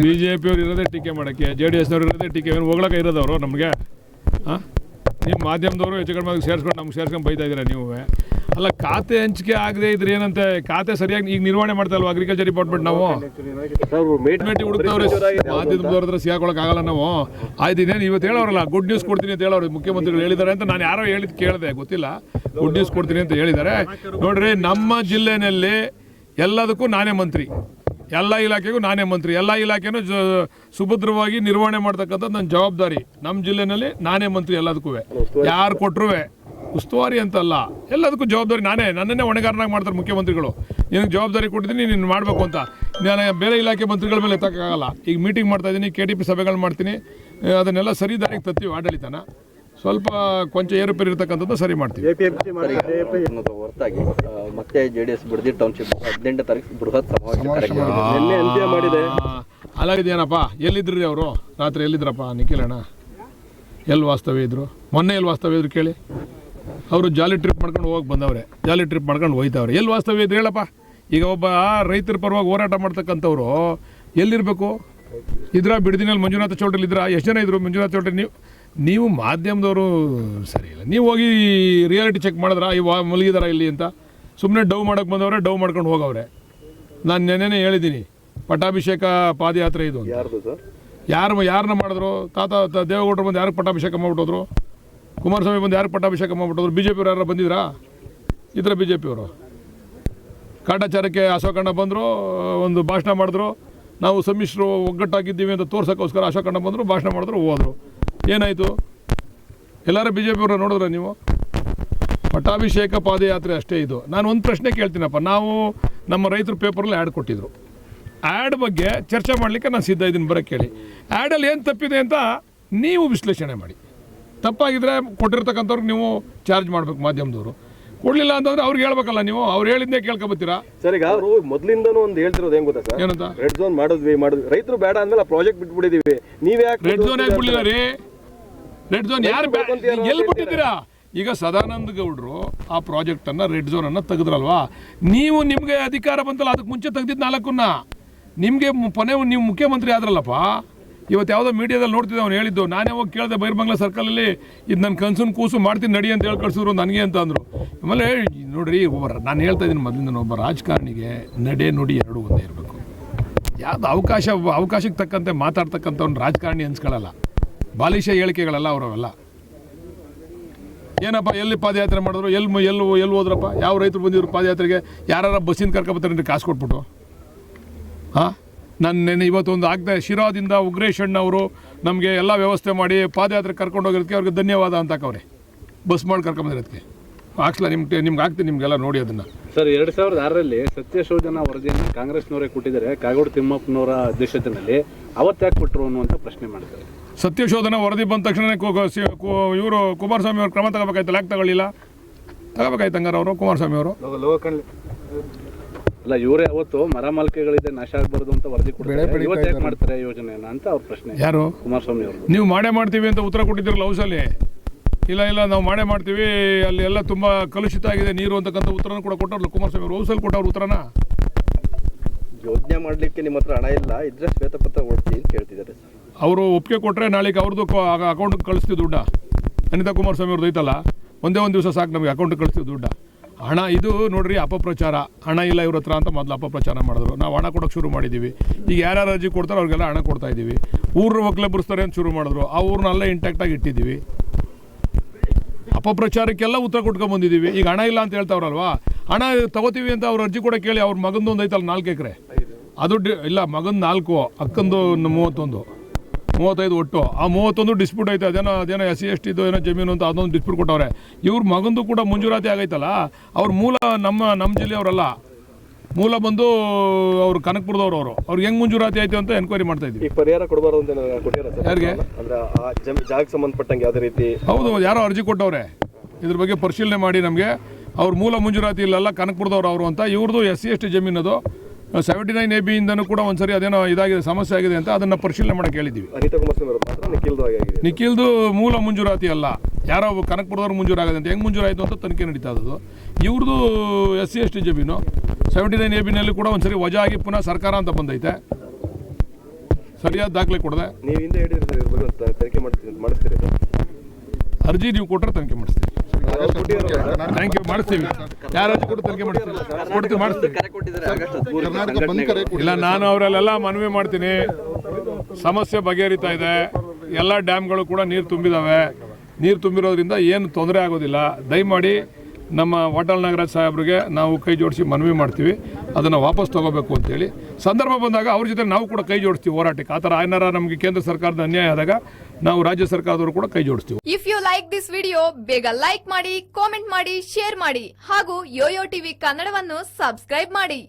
BJP ಅವರು ಇರೋದೇ ಟೀಕೆ ಮಾಡೋಕ್ಕೆ, JDS ನವರು ಇರೋದೇ ಟೀಕೆ ಹೋಗ್ಲಕ್ಕ ಇರೋದವರು ನಮಗೆ. ನಿಮ್ಮ ಮಾಧ್ಯಮದವರು ಹೆಚ್ಚು ಕಡಿಮೆ ಸೇರಿಸ್ಕೊಂಡು ನಮ್ಗೆ ಸೇರಿಸ್ಕೊಂಡು ಬೈತಾ ಇದ್ದೀರಾ ನೀವು. ಅಲ್ಲ, ಖಾತೆ ಹಂಚಿಕೆ ಆಗದೆ ಇದ್ರೆ ಏನಂತೆ, ಖಾತೆ ಸರಿಯಾಗಿ ಈಗ ನಿರ್ವಹಣೆ ಮಾಡ್ತಾ ಇಲ್ವಾ ಅಗ್ರಿಕಲ್ಚರ್ ಡಿಪಾರ್ಟ್ಮೆಂಟ್? ನಾವು ಹುಡುಕ್ತವ್ರೆ ಮಾಧ್ಯಮದವ್ರ ಹತ್ರ ಸಿಗಾಕೊಳ್ಳೋಕ್ಕಾಗಲ್ಲ ನಾವು. ಆಯ್ತು, ಇನ್ನೇನು ಇವತ್ತು ಹೇಳೋರಲ್ಲ, ಗುಡ್ ನ್ಯೂಸ್ ಕೊಡ್ತೀನಿ ಅಂತ ಹೇಳೋರು ಮುಖ್ಯಮಂತ್ರಿಗಳು ಹೇಳಿದ್ದಾರೆ ಅಂತ ನಾನು ಯಾರೋ ಹೇಳಿದ್ದು ಕೇಳಿದೆ, ಗೊತ್ತಿಲ್ಲ. ಗುಡ್ ನ್ಯೂಸ್ ಕೊಡ್ತೀನಿ ಅಂತ ಹೇಳಿದ್ದಾರೆ. ನೋಡ್ರಿ, ನಮ್ಮ ಜಿಲ್ಲೆಯಲ್ಲಿ ಎಲ್ಲದಕ್ಕೂ ನಾನೇ ಮಂತ್ರಿ, ಎಲ್ಲ ಇಲಾಖೆಗೂ ನಾನೇ ಮಂತ್ರಿ, ಎಲ್ಲ ಇಲಾಖೆನೂ ಸುಭದ್ರವಾಗಿ ನಿರ್ವಹಣೆ ಮಾಡ್ತಕ್ಕಂಥದ್ದು ನನ್ನ ಜವಾಬ್ದಾರಿ. ನಮ್ಮ ಜಿಲ್ಲೆಯಲ್ಲಿ ನಾನೇ ಮಂತ್ರಿ ಎಲ್ಲದಕ್ಕೂ. ಯಾರು ಕೊಟ್ಟರು ಉಸ್ತುವಾರಿ ಅಂತಲ್ಲ, ಎಲ್ಲದಕ್ಕೂ ಜವಾಬ್ದಾರಿ ನಾನೇ. ನನ್ನನ್ನೇ ಹೊಣೆಗಾರನಾಗಿ ಮಾಡ್ತಾರೆ ಮುಖ್ಯಮಂತ್ರಿಗಳು. ನಿನಗೆ ಜವಾಬ್ದಾರಿ ಕೊಟ್ಟಿದ್ದೀನಿ, ನೀನು ಮಾಡಬೇಕು ಅಂತ. ನಾನು ಬೇರೆ ಇಲಾಖೆ ಮಂತ್ರಿಗಳ ಮೇಲೆ ಎತ್ತಕ್ಕಾಗಲ್ಲ. ಈಗ ಮೀಟಿಂಗ್ ಮಾಡ್ತಾಯಿದ್ದೀನಿ, KTP ಸಭೆಗಳು ಮಾಡ್ತೀನಿ, ಅದನ್ನೆಲ್ಲ ಸರಿ ದಾರಿಗೆ ತತ್ತೀವಿ. ಆಡಳಿತನ ಸ್ವಲ್ಪ ಕೊಂಚ ಏರುಪೇರು ಇರ್ತಕ್ಕಂಥದ್ದು ಸರಿ ಮಾಡ್ತೀವಿ. ಹೊರತಾಗಿ ಮತ್ತೆ JDS ಬಿಡದಿ ಟೌನ್ಶಿಪ್ 18 ತಾರೀಕು ಬೃಹತ್ ಸಮಾವೇಶ ಮಾಡಿದೆ. ಅಲ್ಲಾಗಿದೆಯೇನಪ್ಪ? ಎಲ್ಲಿದ್ರಿ ಅವರು? ರಾತ್ರಿ ಎಲ್ಲಿದ್ರಪ್ಪ ನಿಖಿಲಣ್ಣ? ಎಲ್ಲಿ ವಾಸ್ತವ್ಯ ಇದ್ರು? ಮೊನ್ನೆ ಎಲ್ಲಿ ವಾಸ್ತವ್ಯ ಇದ್ರು ಕೇಳಿ? ಅವರು ಜಾಲಿ ಟ್ರಿಪ್ ಮಾಡ್ಕೊಂಡು ಹೋಗಿ ಬಂದವ್ರೆ, ಜಾಲಿ ಟ್ರಿಪ್ ಮಾಡ್ಕೊಂಡು ಹೋಯ್ತವ್ರೆ. ಎಲ್ಲಿ ವಾಸ್ತವ್ಯ ಇದ್ರು ಹೇಳಪ್ಪ? ಈಗ ಒಬ್ಬ ರೈತರ ಪರವಾಗಿ ಹೋರಾಟ ಮಾಡ್ತಕ್ಕಂಥವ್ರು ಎಲ್ಲಿರಬೇಕು? ಇದ್ರ ಬಿಡದಿನಲ್ಲಿ ಮಂಜುನಾಥ ಚೌಟ್ರಿ ಇದ್ರ? ಎಷ್ಟು ಜನ ಇದ್ರು ಮಂಜುನಾಥ ಚೌಟ್ರಿ? ನೀವು ಮಾಧ್ಯಮದವರು ಸರಿ ಇಲ್ಲ. ನೀವು ಹೋಗಿ ರಿಯಾಲಿಟಿ ಚೆಕ್ ಮಾಡಿದ್ರ ಮಲಗಿದಾರ ಇಲ್ಲಿ ಅಂತ? ಸುಮ್ಮನೆ ಡವ್ ಮಾಡೋಕ್ಕೆ ಬಂದವ್ರೆ, ಡವ್ ಮಾಡ್ಕೊಂಡು ಹೋಗವ್ರೆ. ನಾನು ನೆನ್ನೆನೇ ಹೇಳಿದ್ದೀನಿ, ಪಟ್ಟಾಭಿಷೇಕ ಪಾದಯಾತ್ರೆ ಇದು ಅಂತ. ಯಾರನ್ನ ಮಾಡಿದ್ರು? ದೇವೇಗೌಡರು ಬಂದು ಯಾರಿಗೆ ಪಟ್ಟಾಭಿಷೇಕ ಮಾಡ್ಬಿಟ್ಟೋದ್ರು? ಕುಮಾರಸ್ವಾಮಿ ಬಂದು ಯಾರಿಗೆ ಪಟ್ಟಾಭಿಷೇಕ ಮಾಡ್ಬಿಟ್ಟೋದ್ರು? BJP ಅವ್ರು ಯಾರು ಬಂದಿದ್ರಾ? ಇದ್ರ BJP ಅವರು ಕಾಟಾಚಾರಕ್ಕೆ ಅಶೋಕಣ್ಣ ಬಂದರು, ಒಂದು ಭಾಷಣ ಮಾಡಿದ್ರು. ನಾವು ಸಮ್ಮಿಶ್ರು ಒಗ್ಗಟ್ಟಾಗಿದ್ದೀವಿ ಅಂತ ತೋರ್ಸೋಕ್ಕೋಸ್ಕರ ಅಶೋಕಣ್ಣ ಬಂದರು, ಭಾಷಣ ಮಾಡಿದ್ರು, ಹೋದರು. ಏನಾಯಿತು? ಎಲ್ಲರೂ BJP ಅವರು ನೋಡಿದ್ರೆ ನೀವು? ಪಟ್ಟಾಭಿಷೇಕ ಪಾದಯಾತ್ರೆ ಅಷ್ಟೇ ಇದು. ನಾನು ಒಂದು ಪ್ರಶ್ನೆ ಕೇಳ್ತೀನಪ್ಪ. ನಾವು ನಮ್ಮ ರೈತರು ಪೇಪರಲ್ಲಿ ಆ್ಯಡ್ ಕೊಟ್ಟಿದ್ರು. ಆ್ಯಡ್ ಬಗ್ಗೆ ಚರ್ಚೆ ಮಾಡಲಿಕ್ಕೆ ನಾನು ಸಿದ್ಧ ಇದ್ದೀನಿ, ಬರೋಕ್ಕೆ ಹೇಳಿ. ಆ್ಯಡಲ್ಲಿ ಏನು ತಪ್ಪಿದೆ ಅಂತ ನೀವು ವಿಶ್ಲೇಷಣೆ ಮಾಡಿ. ತಪ್ಪಾಗಿದ್ದರೆ ಕೊಟ್ಟಿರ್ತಕ್ಕಂಥವ್ರಿಗೆ ನೀವು ಚಾರ್ಜ್ ಮಾಡಬೇಕು ಮಾಧ್ಯಮದವರು. ಕೊಡಲಿಲ್ಲ ಅಂತಂದ್ರೆ ಅವ್ರಿಗೆ ಹೇಳ್ಬೇಕಲ್ಲ ನೀವು. ಅವ್ರು ಹೇಳಿದ್ದೇ ಕೇಳ್ಕೊಬತ್ತೀರಾ? ಸರ್, ಈಗ ಅವರು ಮೊದಲಿಂದನೂ ಒಂದು ಹೇಳ್ತಿರೋದು ಹೆಂಗ್ ಗೊತ್ತಾ ಸರ್? ಏನಂತ? ರೆಡ್ ಝೋನ್ ಮಾಡಿದ್ವಿ ರೈತರು ಬೇಡ ಅಂದ್ಮೇಲೆ ಪ್ರಾಜೆಕ್ಟ್ ಬಿಟ್ಬಿಟ್ಟಿದೀವಿ. ನೀವ್ ಯಾಕೆ ರೆಡ್ ಝೋನ್ ಯಾಕೆ ಬಿಡಲಿಲ್ಲ ರೀ? ರೆಡ್ ಝೋನ್ ಯಾರು ಎಲ್ಲಿ ಬಿಟ್ಟಿದ್ದೀರಾ? ಈಗ ಸದಾನಂದ ಗೌಡರು ಆ ಪ್ರಾಜೆಕ್ಟನ್ನು ರೆಡ್ ಝೋನನ್ನು ತೆಗೆದ್ರಲ್ವಾ? ನೀವು ನಿಮಗೆ ಅಧಿಕಾರ ಬಂತಲ್ಲ, ಅದಕ್ಕೆ ಮುಂಚೆ ತೆಗೆದಿದ್ದು 4ನ್ನ. ನಿಮಗೆ ನೀವು ಮುಖ್ಯಮಂತ್ರಿ ಆದ್ರಲ್ಲಪ್ಪ. ಇವತ್ತು ಯಾವುದೋ ಮೀಡಿಯಾದಲ್ಲಿ ನೋಡ್ತಿದ್ದೆ, ಅವ್ನು ಹೇಳಿದ್ದು. ನಾನೇ ಹೋಗಿ ಕೇಳಿದೆ ಬೈರ್ಬಂಗ್ಲಾ ಸರ್ಕಲಲ್ಲಿ, ಇದು ನನ್ನ ಕನ್ಸನ್ ಕೂಸು ಮಾಡ್ತೀನಿ ನಡಿ ಅಂತ ಹೇಳಿ ಕಳಿಸಿದ್ರು ನನಗೆ ಅಂತ ಅಂದರು. ಆಮೇಲೆ ನೋಡ್ರಿ, ನಾನು ಹೇಳ್ತಾ ಇದ್ದೀನಿ ಮೊದಲಿಂದ, ಒಬ್ಬ ರಾಜಕಾರಣಿಗೆ ನಡೆ ನುಡಿ ಎರಡೂ ಒಂದೇ ಇರಬೇಕು. ಯಾವುದು ಅವಕಾಶಕ್ಕೆ ತಕ್ಕಂತೆ ಮಾತಾಡ್ತಕ್ಕಂಥವ್ನು ರಾಜಕಾರಣಿ ಅನ್ಸ್ಕೊಳ್ಳಲ್ಲ. ಬಾಲಿಶ ಹೇಳಿಕೆಗಳಲ್ಲ ಅವರವೆಲ್ಲ. ಏನಪ್ಪ ಎಲ್ಲಿ ಪಾದಯಾತ್ರೆ ಮಾಡಿದ್ರು? ಎಲ್ಲಿ ಹೋದ್ರಪ್ಪ? ಯಾವ ರೈತರು ಬಂದಿದ್ರು ಪಾದಯಾತ್ರೆಗೆ? ಯಾರ ಬಸ್ಸಿನ ಕರ್ಕೊಬತ್ತಾರೆ ಕಾಸು ಕೊಟ್ಬಿಟ್ಟು? ಹಾಂ, ನಾನು ಇವತ್ತೊಂದು ಆಗ್ತಾ ಶಿರಾದಿಂದ ಉಗ್ರೇಶ್ ಅಣ್ಣ ಅವರು ನಮಗೆ ಎಲ್ಲ ವ್ಯವಸ್ಥೆ ಮಾಡಿ ಪಾದಯಾತ್ರೆ ಕರ್ಕೊಂಡು ಹೋಗಿರೋದಕ್ಕೆ ಅವ್ರಿಗೆ ಧನ್ಯವಾದ ಅಂತಕವ್ರೆ. ಬಸ್ ಮಾಡಿ ಕರ್ಕೊಂಬಂದಿರೋದಕ್ಕೆ ಹಾಕ್ಸಲ್ಲ. ನಿಮ್ಗೆ ಆಗ್ತೀನಿ, ನಿಮಗೆಲ್ಲ ನೋಡಿ ಅದನ್ನು. ಸರ್, 2006ರಲ್ಲಿ ಸತ್ಯಶೋಧನಾ ವರದಿಯನ್ನು ಕಾಂಗ್ರೆಸ್ನವರೇ ಕೊಟ್ಟಿದ್ದಾರೆ, ಕಾಗೋಡು ತಿಮ್ಮಪ್ಪನವರ ಅಧ್ಯಕ್ಷತೆಯಲ್ಲಿ. ಅವತ್ತು ಯಾಕೆ ಕೊಟ್ಟರು ಅನ್ನುವಂಥ ಪ್ರಶ್ನೆ ಮಾಡ್ತಾರೆ. ಸತ್ಯಶೋಧನಾ ವರದಿ ಬಂದ ತಕ್ಷಣ ಇವರು ಕುಮಾರಸ್ವಾಮಿ ಅವರು ಕ್ರಮ ತಗೋಬೇಕಾಯ್ತಲ್ಲ? ಯಾಕೆ ತಗೊಳ್ಳಿಲ್ಲ? ತಗೋಬೇಕಾಯ್ತು ಹಂಗಾರೆ ಅವರು ಕುಮಾರಸ್ವಾಮಿ ಅವರು. ಅಲ್ಲ, ಇವರೇ ಅವತ್ತು ಮರ ಮಾಲಿಕೆಗಳಿದೆ ನಾಶ ಆಗಬಾರ್ದು ಅಂತ ವರದಿ ಕೊಡ್ತಾರೆ, ಇವತ್ತು ಯಾಕೆ ಮಾಡ್ತಾರೆ ಯೋಜನೆಯನ್ನ ಅಂತ ಅವ್ರ ಪ್ರಶ್ನೆ. ಯಾರು? ಕುಮಾರಸ್ವಾಮಿ ಅವರು. ನೀವು ಮಾಡ್ತೀವಿ ಅಂತ ಉತ್ತರ ಕೊಟ್ಟಿದ್ದೀರಲ್ಲ ಹೌಸಲ್ಲಿ. ಇಲ್ಲ ನಾವು ಮಾಡ್ತೀವಿ, ಅಲ್ಲಿ ಎಲ್ಲ ತುಂಬ ಕಲುಷಿತ ಆಗಿದೆ ನೀರು ಅಂತಕ್ಕಂಥ ಉತ್ತರನ ಕೂಡ ಕೊಟ್ಟವ್ರಲ್ಲ ಕುಮಾರಸ್ವಾಮಿ ಅವರು. ಹೌಸಲ್ಲಿ ಕೊಟ್ಟವ್ರ ಉತ್ತರನ. ಯೋಜನೆ ಮಾಡಲಿಕ್ಕೆ ನಿಮ್ಮ ಹತ್ರ ಹಣ ಇಲ್ಲ, ಇದ್ರೆ ಶ್ವೇತಪತ್ರ ಓಡಿಸಿ ಅಂತ ಕೇಳ್ತಿದ್ದಾರೆ. ಅವರು ಒಪ್ಪಿಗೆ ಕೊಟ್ಟರೆ ನಾಳೆಗೆ ಅವ್ರದ್ದು ಅಕೌಂಟ್ಗೆ ಕಳಿಸ್ತೀವಿ ದುಡ್ಡ. ಅನಿತಾ ಕುಮಾರಸ್ವಾಮಿ ಅವ್ರದ್ದು ಐತಲ್ಲ, ಒಂದೇ ಒಂದು ದಿವಸ ಸಾಕು ನಮಗೆ ಅಕೌಂಟ್ಗೆ ಕಳಿಸ್ತೀವಿ ದುಡ್ಡ. ಹಣ ಇದು ನೋಡ್ರಿ, ಅಪಪ್ರಚಾರ. ಹಣ ಇಲ್ಲ ಇವ್ರ ಹತ್ರ ಅಂತ ಮೊದಲು ಅಪಪ್ರಚಾರ ಮಾಡಿದ್ರು. ನಾವು ಹಣ ಕೊಡೋಕ್ಕೆ ಶುರು ಮಾಡಿದ್ದೀವಿ. ಈಗ ಯಾರ್ಯಾರು ಅರ್ಜಿ ಕೊಡ್ತಾರೋ ಅವ್ರಿಗೆಲ್ಲ ಹಣ ಕೊಡ್ತಾ ಇದ್ದೀವಿ. ಊರ ಒಕ್ಕಲೆ ಬರೆಸ್ತಾರೆ ಅಂತ ಶುರು ಮಾಡಿದ್ರು. ಆ ಊರನ್ನೆಲ್ಲ ಇಂಟ್ಯಾಕ್ಟಾಗಿ ಇಟ್ಟಿದ್ದೀವಿ. ಅಪಪ್ರಚಾರಕ್ಕೆಲ್ಲ ಉತ್ತರ ಕೊಟ್ಕೊಂಡ್ಬಂದಿದ್ದೀವಿ. ಈಗ ಹಣ ಇಲ್ಲ ಅಂತ ಹೇಳ್ತಾವ್ರಲ್ವಾ? ಹಣ ತಗೋತೀವಿ ಅಂತ ಅವ್ರು ಅರ್ಜಿ ಕೂಡ ಕೇಳಿ. ಅವ್ರ ಮಗಂದು ಒಂದು ಐತಲ್ಲ 4 ಎಕರೆ, ಅದು ಇಲ್ಲ ಮಗಂದು 4, ಅಕ್ಕಂದು 35 ಒಟ್ಟು. ಆ 31 ಡಿಸ್ಪ್ಯೂಟ್ ಐತೆ. ಅದೇನೋ SC ST ಏನೋ ಜಮೀನು ಅಂತ ಅದೊಂದು ಡಿಸ್ಪ್ಯೂಟ್ ಕೊಟ್ಟವ್ರೆ. ಇವ್ರ ಮಗಂದು ಕೂಡ ಮಂಜೂರಾತಿ ಆಗೈತಲ್ಲ. ಅವ್ರ ಮೂಲ ನಮ್ಮ ಜಿಲ್ಲೆಯವರಲ್ಲ, ಮೂಲ ಬಂದು ಅವ್ರು ಕನಕಪುರದವ್ರು. ಅವ್ರಿಗೆ ಹೆಂಗೆ ಮಂಜೂರಾತಿ ಆಯ್ತು ಅಂತ ಎನ್ಕ್ವೈರಿ ಮಾಡ್ತಾ ಇದ್ವಿ. ಈಗ ಪರಿಹಾರ ಕೊಡಬಾರ್ದು ಅಂತ ಕೊಟ್ಟಿದ್ದಾರೆ ಯಾರಿಗೆ? ಅಂದ್ರೆ ಆ ಜಾಗಕ್ಕೆ ಸಂಬಂಧಪಟ್ಟಂಗೆ ಯಾವುದೇ ರೀತಿ? ಹೌದು, ಯಾರೋ ಅರ್ಜಿ ಕೊಟ್ಟವ್ರೆ. ಇದ್ರ ಬಗ್ಗೆ ಪರಿಶೀಲನೆ ಮಾಡಿ ನಮಗೆ ಅವ್ರ ಮೂಲ ಮಂಜೂರಾತಿ ಇಲ್ಲಲ್ಲ, ಕನಕಪುರದವ್ರು ಅವರು ಅಂತ. ಇವ್ರದ್ದು SC ST ಜಮೀನದು 79AB ಇಂದನೂ ಕೂಡ ಒಂದ್ಸರಿ ಅದೇನೋ ಇದಾಗಿದೆ, ಸಮಸ್ಯೆ ಆಗಿದೆ ಅಂತ. ಅದನ್ನು ಪರಿಶೀಲನೆ ಮಾಡಕ್ಕೆ ಹೇಳಿದ್ದೀವಿ. ಅನಿತಾ ಕುಮಾರಸ್ವಾಮಿ ನಿಖಿಲ್ದು ಮೂಲ ಮಂಜೂರಾತಿ ಅಲ್ಲ, ಯಾರೋ ಕನಕಪುರದವ್ರು ಮಂಜೂರಾಗಿದೆ ಅಂತ. ಹೆಂಗೆ ಮಂಜೂರಾಯಿತು ಅಂತ ತನಿಖೆ ನಡೀತಾ ಇರೋದು. ಇವ್ರದ್ದು SC ST ಜಮೀನು 79AB ನಲ್ಲಿ ಕೂಡ ಒಂದ್ಸರಿ ವಜಾ ಆಗಿ ಪುನಃ ಸರ್ಕಾರ ಅಂತ ಬಂದೈತೆ. ಸರಿಯಾದ ದಾಖಲೆ ಕೊಡದೆ ನೀವು ಹಿಂದೆ ಹೇಳಿದ್ರೆ ತನಿಖೆ ಮಾಡಿಸ್ತೀರಿ ಅರ್ಜಿ ನೀವು ಕೊಟ್ಟರೆ ತನಿಖೆ ಮಾಡಿಸ್ತೀವಿ. ಥ್ಯಾಂಕ್ ಯು, ಮಾಡಿಸ್ತೀವಿ. ಯಾರು ಅರ್ಜಿ ಕೊಟ್ಟು ತನಿಖೆ ಮಾಡಿಸ್ತೀವಿ. ಕರೆ ಕೊಟ್ಟಿದ್ದಾರೆ ಆಗಸ್ಟ್ 13 ಇಲ್ಲ, ನಾನು ಅವರಲ್ಲೆಲ್ಲ ಮನವಿ ಮಾಡ್ತೀನಿ. ಸಮಸ್ಯೆ ಬಗೆಹರಿತಾ ಇದೆ. ಎಲ್ಲ ಡ್ಯಾಮ್ಗಳು ಕೂಡ ನೀರು ತುಂಬಿದಾವೆ. ನೀರು ತುಂಬಿರೋದ್ರಿಂದ ಏನು ತೊಂದರೆ ಆಗೋದಿಲ್ಲ. ದಯಮಾಡಿ ನಮ್ಮ ವಾಟಾಳ್ ನಾಗರಾಜ್ ಸಾಹೇಬ್ರಿಗೆ ನಾವು ಕೈ ಜೋಡಿಸಿ ಮನವಿ ಮಾಡ್ತೀವಿ, ಅದನ್ನು ವಾಪಸ್ ತಗೋಬೇಕು ಅಂತೇಳಿ. ಸಂದರ್ಭ ಬಂದಾಗ ಅವ್ರ ಜೊತೆ ನಾವು ಕೂಡ ಕೈ ಜೋಡಿಸ್ತೀವಿ ಹೋರಾಟಕ್ಕೆ. ಆ ಥರ ಏನಾರ ನಮಗೆ ಕೇಂದ್ರ ಸರ್ಕಾರದ ಅನ್ಯಾಯ ಆದಾಗ ನಾವು ರಾಜ್ಯ ಸರ್ಕಾರದವರು ಕೂಡ ಕೈ ಜೋಡಿಸ್ತೀವಿ. If you like this video ಬೇಗ ಲೈಕ್ ಮಾಡಿ, ಕಾಮೆಂಟ್ ಮಾಡಿ, ಶೇರ್ ಮಾಡಿ ಹಾಗೂ ಯೋಯೋ ಟಿವಿ ಕನ್ನಡವನ್ನು ಸಬ್ಸ್ಕ್ರೈಬ್ ಮಾಡಿ.